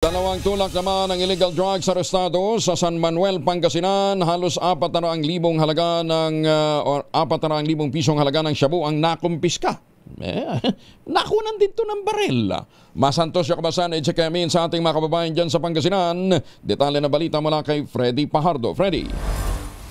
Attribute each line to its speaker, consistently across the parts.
Speaker 1: Dalawang tulak naman ng illegal drugs arestado sa San Manuel, Pangasinan. Halos 400,000 halaga ng 400,000 pisong halaga ng shabu ang nakumpiska. Nakunan din to ng baril. Masantos Yakabasan, i-check kami sa ating mga kababayan dyan sa Pangasinan. Detalye na balita mula kay Freddy Pajardo. Freddy.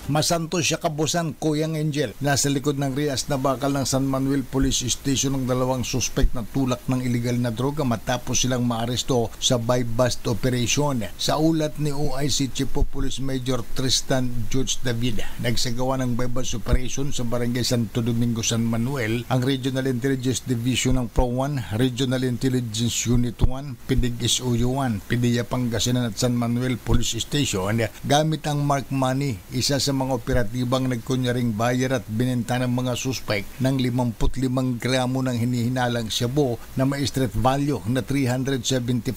Speaker 2: Masantos Yakabasan, Kuyang Angel. Nasa likod ng Rias na bakal ng San Manuel Police Station ng dalawang suspect na tulak ng iligal na droga matapos silang maaresto sa buy-bust operation. Sa ulat ni OIC Chief of Police Major Tristan George David, nagsagawa ng buy-bust operation sa Barangay Santo Domingo, San Manuel ang Regional Intelligence Division ng PRO-1, Regional Intelligence Unit 1, PIDIG SOU-1, PIDIA Pangasinan at San Manuel Police Station gamit ang mark money, isa sa mga operatibang nagkunyaring bayar at binenta ng mga suspect ng 55 gramo ng hinihinalang shabu na may street value na 374,000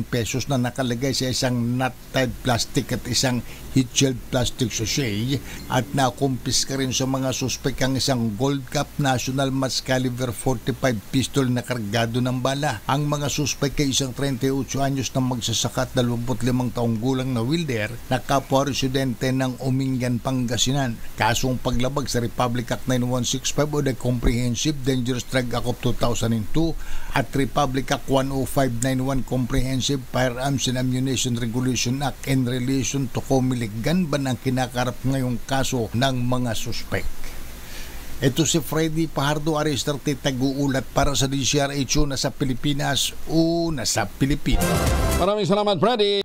Speaker 2: pesos na nakalagay sa isang knot-tied plastic at isang heat-shield plastic sachet, at nakumpiska rin sa mga suspect ang isang gold cap national match caliber 45 pistol na kargado ng bala. Ang mga suspect ay isang 38 anyos na magsasaka at 25 taong gulang na welder na kapwa residente ng Umingan, Pangasinan. Kasong paglabag sa Republic Act 9165 o the Comprehensive Dangerous Drug Act of 2002 at Republic Act 10591 Comprehensive Firearms and Ammunition Regulation Act in relation to Comelec Ganban ang kinakarap ngayong kaso ng mga suspect. Ito si Freddy Pajardo, Aristarte, tag-uulat para sa DCRH na sa Pilipinas o nasa Pilipinas.
Speaker 1: Maraming salamat, Freddy.